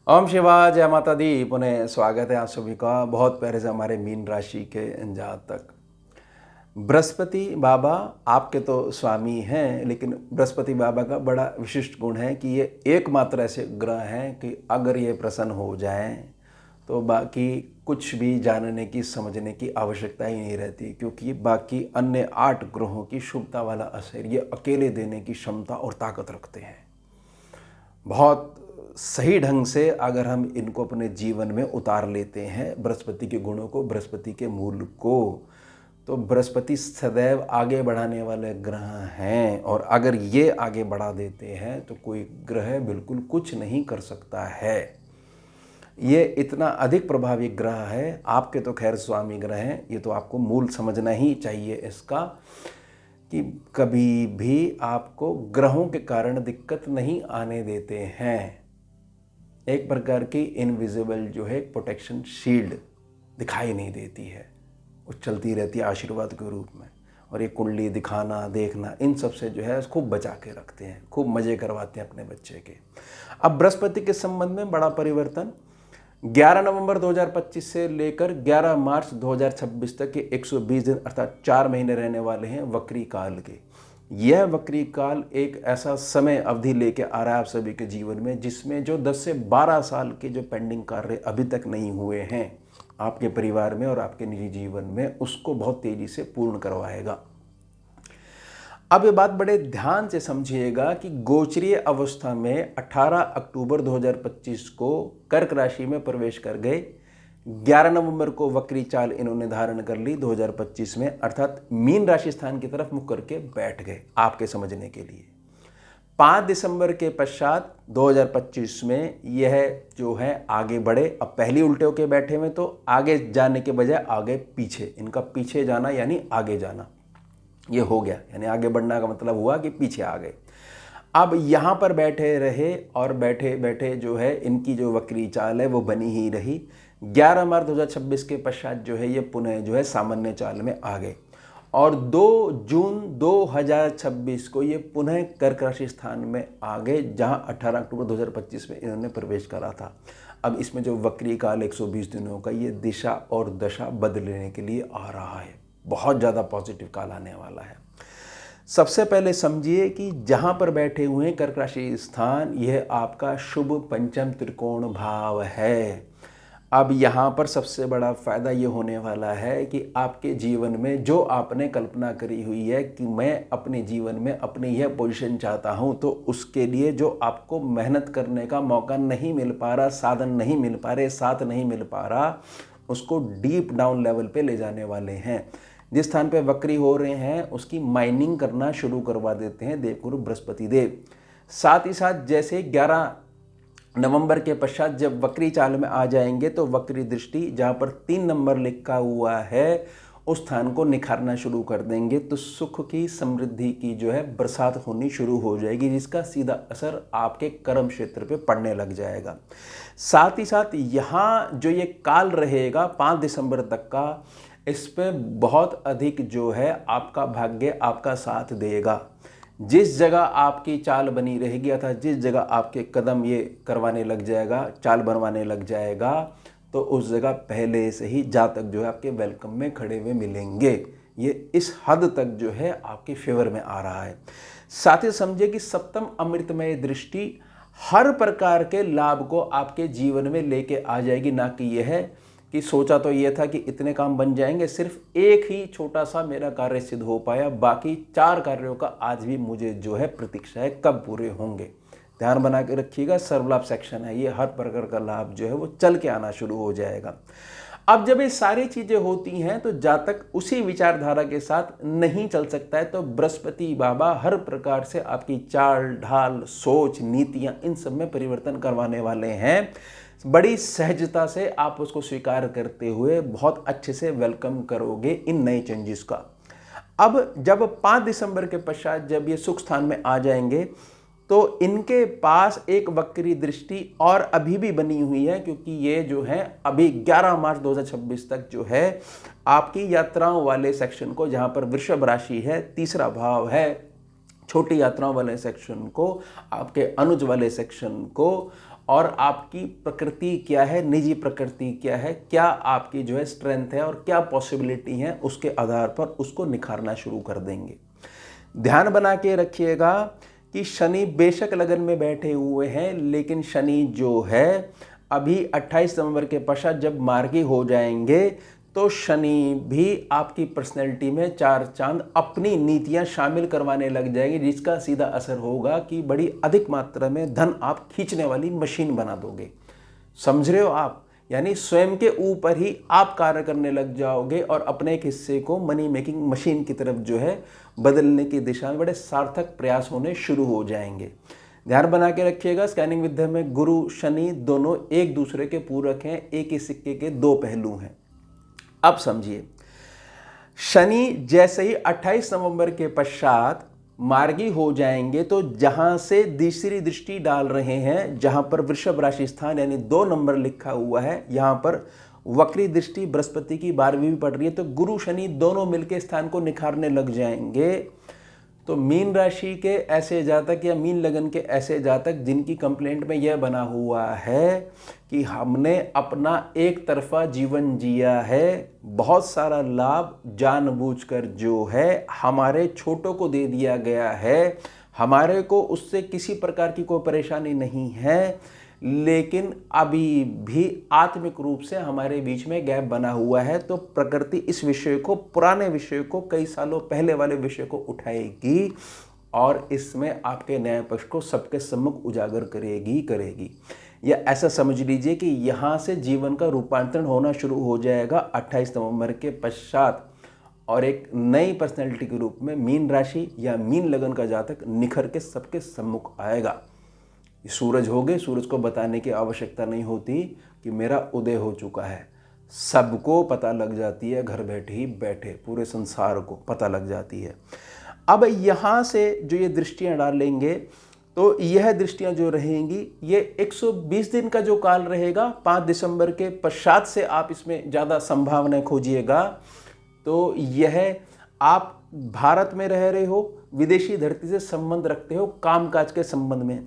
ओम शिवाय, जय माता दी। पुनः स्वागत है आप सभी का बहुत प्यारे से हमारे मीन राशि के जातक। बृहस्पति बाबा आपके तो स्वामी हैं, लेकिन बृहस्पति बाबा का बड़ा विशिष्ट गुण है कि ये एकमात्र ऐसे ग्रह हैं कि अगर ये प्रसन्न हो जाएं तो बाकी कुछ भी जानने की समझने की आवश्यकता ही नहीं रहती, क्योंकि बाकी अन्य 8 ग्रहों की शुभता वाला असर ये अकेले देने की क्षमता और ताकत रखते हैं। बहुत सही ढंग से अगर हम इनको अपने जीवन में उतार लेते हैं, बृहस्पति के गुणों को, बृहस्पति के मूल को, तो बृहस्पति सदैव आगे बढ़ाने वाले ग्रह हैं। और अगर ये आगे बढ़ा देते हैं तो कोई ग्रह बिल्कुल कुछ नहीं कर सकता है। ये इतना अधिक प्रभावी ग्रह है। आपके तो खैर स्वामी ग्रह हैं, ये तो आपको मूल समझना ही चाहिए इसका, कि कभी भी आपको ग्रहों के कारण दिक्कत नहीं आने देते हैं। एक प्रकार की इनविजिबल जो है प्रोटेक्शन शील्ड दिखाई नहीं देती है, वो चलती रहती है आशीर्वाद के रूप में। और ये कुंडली दिखाना, देखना, इन सब से जो है खूब बचा के रखते हैं, खूब मज़े करवाते हैं अपने बच्चे के। अब बृहस्पति के संबंध में बड़ा परिवर्तन 11 नवंबर 2025 से लेकर 11 मार्च 2026 तक के 120 दिन अर्थात 4 महीने रहने वाले हैं वक्री काल के। यह वक्री काल एक ऐसा समय अवधि लेके आ रहा है आप सभी के जीवन में, जिसमें जो 10 से 12 साल के जो पेंडिंग कार्य अभी तक नहीं हुए हैं आपके परिवार में और आपके निजी जीवन में, उसको बहुत तेजी से पूर्ण करवाएगा। अब ये बात बड़े ध्यान से समझिएगा कि गोचरीय अवस्था में 18 अक्टूबर 2025 को कर्क राशि में प्रवेश कर गए। 11 नवंबर को वक्री चाल इन्होंने धारण कर ली 2025 में, अर्थात मीन राशि स्थान की तरफ मुख करके बैठ गए आपके समझने के लिए। 5 दिसंबर के पश्चात 2025 में यह जो है आगे बढ़े। अब पहली उल्टे होके बैठे में तो आगे जाने के बजाय आगे पीछे, इनका पीछे जाना यानी आगे जाना ये हो गया, यानी आगे बढ़ना का मतलब हुआ कि पीछे आ गए। अब यहाँ पर बैठे रहे और बैठे बैठे जो है इनकी जो वक्री चाल है वो बनी ही रही। 11 मार्च 2026 के पश्चात जो है ये पुनः जो है सामान्य चाल में आ गए और 2 जून 2026 को ये पुनः कर्क राशि स्थान में आ गए, जहाँ 18 अक्टूबर 2025 में इन्होंने प्रवेश करा था। अब इसमें जो वक्री काल 120 दिनों का ये दिशा और दशा बदलने के लिए आ रहा है। बहुत ज़्यादा पॉजिटिव काल आने वाला है। सबसे पहले समझिए कि जहाँ पर बैठे हुए हैं कर्क राशि स्थान, यह आपका शुभ पंचम त्रिकोण भाव है। अब यहाँ पर सबसे बड़ा फायदा ये होने वाला है कि आपके जीवन में जो आपने कल्पना करी हुई है कि मैं अपने जीवन में अपनी यह पोजीशन चाहता हूँ, तो उसके लिए जो आपको मेहनत करने का मौका नहीं मिल पा रहा, साधन नहीं मिल पा रहे, साथ नहीं मिल पा रहा, उसको डीप डाउन लेवल पे ले जाने वाले हैं। जिस स्थान पे वक्री हो रहे हैं उसकी माइनिंग करना शुरू करवा देते हैं देवगुरु बृहस्पति देव। साथ ही साथ जैसे 11 नवंबर के पश्चात जब वक्री चाल में आ जाएंगे तो वक्री दृष्टि जहाँ पर 3 नंबर लिखा हुआ है उस स्थान को निखारना शुरू कर देंगे, तो सुख की, समृद्धि की जो है बरसात होनी शुरू हो जाएगी, जिसका सीधा असर आपके कर्म क्षेत्र पे पड़ने लग जाएगा। साथ ही साथ यहाँ जो ये काल रहेगा 5 दिसंबर तक का, इस पे बहुत अधिक जो है आपका भाग्य आपका साथ देगा। जिस जगह आपकी चाल बनी रहेगी अर्थात जिस जगह आपके कदम ये करवाने लग जाएगा, चाल बनवाने लग जाएगा, तो उस जगह पहले से ही जातक जो है आपके वेलकम में खड़े हुए मिलेंगे। ये इस हद तक जो है आपके फेवर में आ रहा है। साथ ही समझिए कि सप्तम अमृतमय दृष्टि हर प्रकार के लाभ को आपके जीवन में लेके आ जाएगी। ना कि यह है कि सोचा तो ये था कि इतने काम बन जाएंगे, सिर्फ एक ही छोटा सा मेरा कार्य सिद्ध हो पाया, बाकी 4 कार्यों का आज भी मुझे जो है प्रतीक्षा है कब पूरे होंगे। ध्यान बना के रखिएगा, सर्वलाभ सेक्शन है ये, हर प्रकार का लाभ जो है वो चल के आना शुरू हो जाएगा। अब जब ये सारी चीजें होती हैं तो जातक उसी विचारधारा के साथ नहीं चल सकता है, तो बृहस्पति बाबा हर प्रकार से आपकी चाल ढाल, सोच, नीतियां, इन सब में परिवर्तन करवाने वाले हैं। बड़ी सहजता से आप उसको स्वीकार करते हुए बहुत अच्छे से वेलकम करोगे इन नए चेंजेस का। अब जब 5 दिसंबर के पश्चात जब ये सुख स्थान में आ जाएंगे तो इनके पास एक वक्री दृष्टि और अभी भी बनी हुई है, क्योंकि ये जो है अभी 11 मार्च 2026 तक जो है आपकी यात्राओं वाले सेक्शन को, जहाँ पर वृषभ राशि है, तीसरा भाव है, छोटी यात्राओं वाले सेक्शन को, आपके अनुज वाले सेक्शन को और आपकी प्रकृति क्या है, निजी प्रकृति क्या है, क्या आपकी जो है स्ट्रेंथ है और क्या पॉसिबिलिटी है, उसके आधार पर उसको निखारना शुरू कर देंगे। ध्यान बना के रखिएगा कि शनि बेशक लगन में बैठे हुए हैं, लेकिन शनि जो है अभी 28 नवंबर के पश्चात जब मार्गी हो जाएंगे तो शनि भी आपकी पर्सनैलिटी में चार चांद अपनी नीतियां शामिल करवाने लग जाएंगे, जिसका सीधा असर होगा कि बड़ी अधिक मात्रा में धन आप खींचने वाली मशीन बना दोगे। समझ रहे हो आप? यानी स्वयं के ऊपर ही आप कार्य करने लग जाओगे और अपने एक हिस्से को मनी मेकिंग मशीन की तरफ जो है बदलने की दिशा में बड़े सार्थक प्रयास होने शुरू हो जाएंगे। ध्यान बना के रखिएगा, स्कैनिंग विद्या में गुरु शनि दोनों एक दूसरे के पूरक हैं, एक ही सिक्के के दो पहलू हैं। अब समझिए, शनि जैसे ही 28 नवंबर के पश्चात मार्गी हो जाएंगे तो जहां से तीसरी दृष्टि डाल रहे हैं, जहां पर वृषभ राशि स्थान यानी 2 नंबर लिखा हुआ है, यहां पर वक्री दृष्टि बृहस्पति की 12वीं भी पड़ रही है, तो गुरु शनि दोनों मिलकर स्थान को निखारने लग जाएंगे। तो मीन राशि के ऐसे जातक या मीन लगन के ऐसे जातक जिनकी कंप्लेंट में यह बना हुआ है कि हमने अपना एक तरफा जीवन जिया है, बहुत सारा लाभ जानबूझकर जो है हमारे छोटों को दे दिया गया है, हमारे को उससे किसी प्रकार की कोई परेशानी नहीं है, लेकिन अभी भी आत्मिक रूप से हमारे बीच में गैप बना हुआ है, तो प्रकृति इस विषय को, पुराने विषय को, कई सालों पहले वाले विषय को उठाएगी और इसमें आपके न्याय पक्ष को सबके सम्मुख उजागर करेगी। या ऐसा समझ लीजिए कि यहाँ से जीवन का रूपांतरण होना शुरू हो जाएगा 28 नवंबर के पश्चात, और एक नई पर्सनैलिटी के रूप में मीन राशि या मीन लगन का जातक निखर के सबके सम्मुख आएगा। सूरज हो गए, सूरज को बताने की आवश्यकता नहीं होती कि मेरा उदय हो चुका है, सबको पता लग जाती है, घर बैठे ही बैठे पूरे संसार को पता लग जाती है। अब यहाँ से जो ये दृष्टियाँ डालेंगे, तो यह दृष्टियाँ जो रहेंगी ये 120 दिन का जो काल रहेगा, 5 दिसंबर के पश्चात से आप इसमें ज़्यादा संभावना खोजिएगा। तो यह आप भारत में रह रहे हो, विदेशी धरती से संबंध रखते हो कामकाज के संबंध में,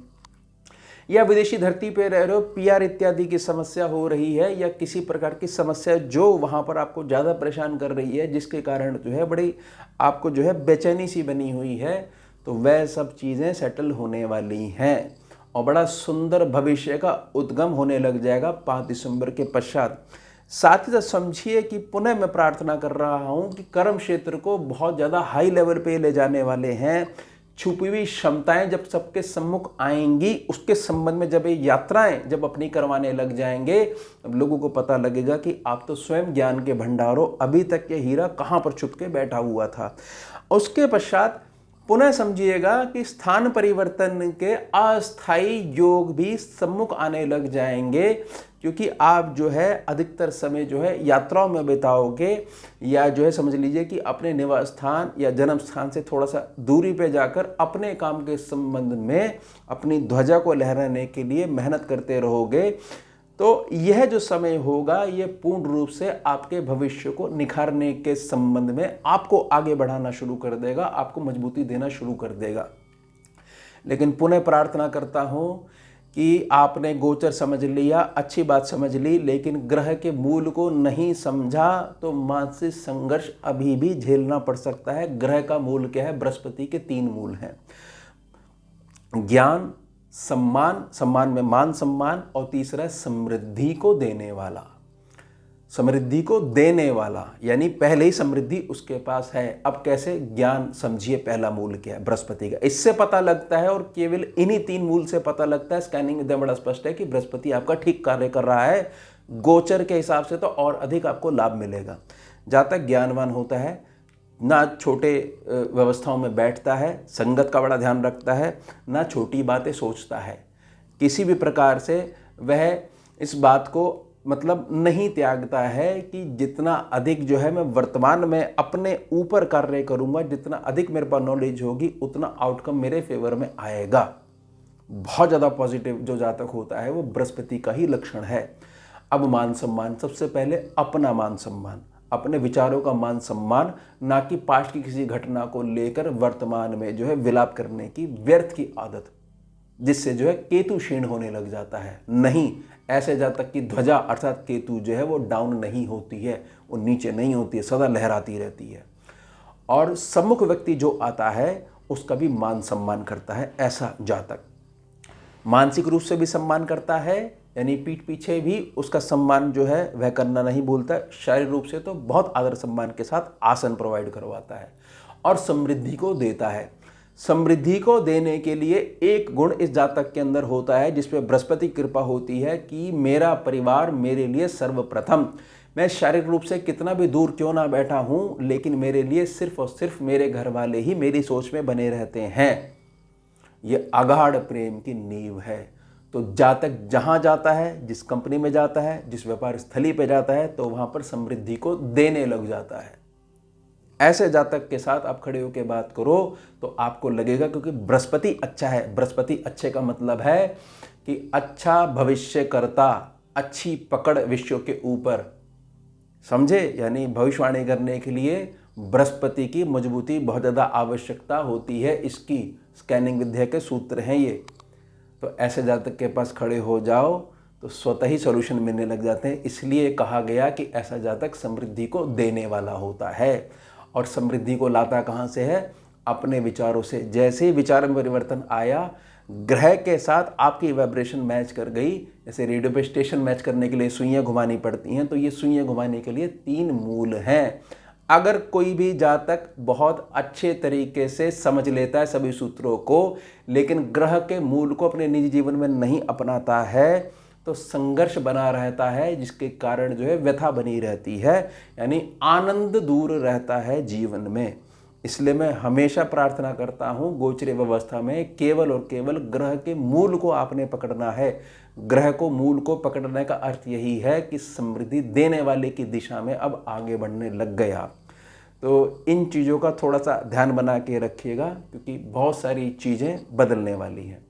या विदेशी धरती पे रह रहे हो, पीआर इत्यादि की समस्या हो रही है, या किसी प्रकार की समस्या जो वहाँ पर आपको ज़्यादा परेशान कर रही है, जिसके कारण जो है बड़ी आपको जो है बेचैनी सी बनी हुई है, तो वह सब चीज़ें सेटल होने वाली हैं और बड़ा सुंदर भविष्य का उद्गम होने लग जाएगा 5 दिसंबर के पश्चात। साथ ही साथ समझिए कि पुनः मैं प्रार्थना कर रहा हूँ कि कर्म क्षेत्र को बहुत ज़्यादा हाई लेवल पे ले जाने वाले हैं। छुपी हुई क्षमताएं जब सबके सम्मुख आएंगी, उसके संबंध में जब ये यात्राएं जब अपनी करवाने लग जाएंगे, अब लोगों को पता लगेगा कि आप तो स्वयं ज्ञान के भंडार हो, अभी तक ये हीरा कहाँ पर छुप के बैठा हुआ था। उसके पश्चात पुनः समझिएगा कि स्थान परिवर्तन के अस्थायी योग भी सम्मुख आने लग जाएंगे, क्योंकि आप जो है अधिकतर समय जो है यात्राओं में बिताओगे, या जो है समझ लीजिए कि अपने निवास स्थान या जन्म स्थान से थोड़ा सा दूरी पे जाकर अपने काम के संबंध में अपनी ध्वजा को लहराने के लिए मेहनत करते रहोगे। तो यह जो समय होगा ये पूर्ण रूप से आपके भविष्य को निखारने के संबंध में आपको आगे बढ़ाना शुरू कर देगा, आपको मजबूती देना शुरू कर देगा। लेकिन पुनः प्रार्थना करता हूँ कि आपने गोचर समझ लिया, अच्छी बात समझ ली, लेकिन ग्रह के मूल को नहीं समझा तो मानसिक संघर्ष अभी भी झेलना पड़ सकता है। ग्रह का मूल क्या है? बृहस्पति के 3 मूल हैं, ज्ञान, सम्मान, सम्मान में मान सम्मान, और तीसरा समृद्धि को देने वाला। समृद्धि को देने वाला यानी पहले ही समृद्धि उसके पास है। अब कैसे? ज्ञान समझिए पहला मूल क्या है? बृहस्पति का। इससे पता लगता है, और केवल इन्हीं 3 मूल से पता लगता है, स्कैनिंग विद्या बड़ा स्पष्ट है कि बृहस्पति आपका ठीक कार्य कर रहा है। गोचर के हिसाब से तो और अधिक आपको लाभ मिलेगा। जहाँ तक ज्ञानवान होता है, ना छोटे व्यवस्थाओं में बैठता है, संगत का बड़ा ध्यान रखता है, ना छोटी बातें सोचता है, किसी भी प्रकार से वह इस बात को मतलब नहीं त्यागता है कि जितना अधिक जो है मैं वर्तमान में अपने ऊपर कार्य करूंगा, जितना अधिक मेरे पास नॉलेज होगी, उतना आउटकम मेरे फेवर में आएगा। बहुत ज़्यादा पॉजिटिव जो जातक होता है वो बृहस्पति का ही लक्षण है। अब मान सम्मान, सबसे पहले अपना मान सम्मान, अपने विचारों का मान सम्मान, ना कि पास्ट की किसी घटना को लेकर वर्तमान में जो है विलाप करने की, व्यर्थ की आदत। जिससे जो है केतु क्षीण होने लग जाता है। नहीं, ऐसे जातक की ध्वजा अर्थात केतु जो है वो डाउन नहीं होती है, वो नीचे नहीं होती है, सदा लहराती रहती है। और सम्मुख व्यक्ति जो आता है उसका भी मान सम्मान करता है ऐसा जातक। मानसिक रूप से भी सम्मान करता है, यानी पीठ पीछे भी उसका सम्मान जो है वह करना नहीं भूलता। शारीरिक रूप से तो बहुत आदर सम्मान के साथ आसन प्रोवाइड करवाता है और समृद्धि को देता है। समृद्धि को देने के लिए एक गुण इस जातक के अंदर होता है जिसपे बृहस्पति कृपा होती है कि मेरा परिवार मेरे लिए सर्वप्रथम। मैं शारीरिक रूप से कितना भी दूर क्यों ना बैठा हूं, लेकिन मेरे लिए सिर्फ और सिर्फ मेरे घर वाले ही मेरी सोच में बने रहते हैं। ये अगाढ़ प्रेम की नींव है। तो जातक जहां जाता है, जिस कंपनी में जाता है, जिस व्यापार स्थली पे जाता है, तो वहां पर समृद्धि को देने लग जाता है। ऐसे जातक के साथ आप खड़े होकर बात करो तो आपको लगेगा, क्योंकि बृहस्पति अच्छा है। बृहस्पति अच्छे का मतलब है कि अच्छा भविष्य करता, अच्छी पकड़ विश्व के ऊपर, समझे। यानी भविष्यवाणी करने के लिए बृहस्पति की मजबूती बहुत ज़्यादा आवश्यकता होती है। इसकी स्कैनिंग विद्या के सूत्र हैं ये। तो ऐसे जातक के पास खड़े हो जाओ तो स्वतः ही सॉल्यूशन मिलने लग जाते हैं। इसलिए कहा गया कि ऐसा जातक समृद्धि को देने वाला होता है। और समृद्धि को लाता कहाँ से है? अपने विचारों से। जैसे ही विचार में परिवर्तन आया, ग्रह के साथ आपकी वाइब्रेशन मैच कर गई। जैसे रेडियो पे स्टेशन मैच करने के लिए सुइयां घुमानी पड़ती हैं, तो ये सुइयां घुमाने के लिए 3 मूल हैं। अगर कोई भी जातक बहुत अच्छे तरीके से समझ लेता है सभी सूत्रों को, लेकिन ग्रह के मूल को अपने निजी जीवन में नहीं अपनाता है, तो संघर्ष बना रहता है, जिसके कारण जो है व्यथा बनी रहती है, यानी आनंद दूर रहता है जीवन में। इसलिए मैं हमेशा प्रार्थना करता हूँ, गोचर व्यवस्था में केवल और केवल ग्रह के मूल को आपने पकड़ना है। ग्रह को मूल को पकड़ने का अर्थ यही है कि समृद्धि देने वाले की दिशा में अब आगे बढ़ने लग गए आप। तो इन चीज़ों का थोड़ा सा ध्यान बना के रखिएगा, क्योंकि बहुत सारी चीज़ें बदलने वाली हैं।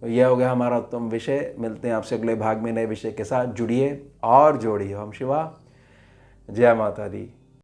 तो यह हो गया हमारा उत्तम विषय। मिलते हैं आपसे अगले भाग में नए विषय के साथ। जुड़िए और जोड़िए। ओम शिवा, जय माता दी।